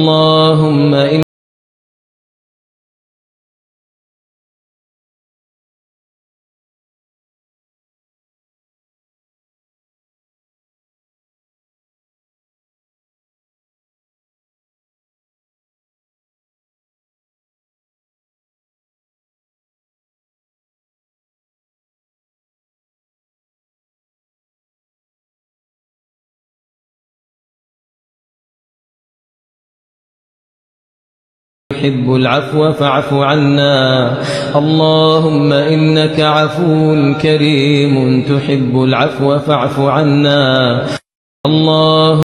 اللهم تحب العفو فاعف عنا. اللهم إنك عفو كريم تحب العفو فاعف عنا. الله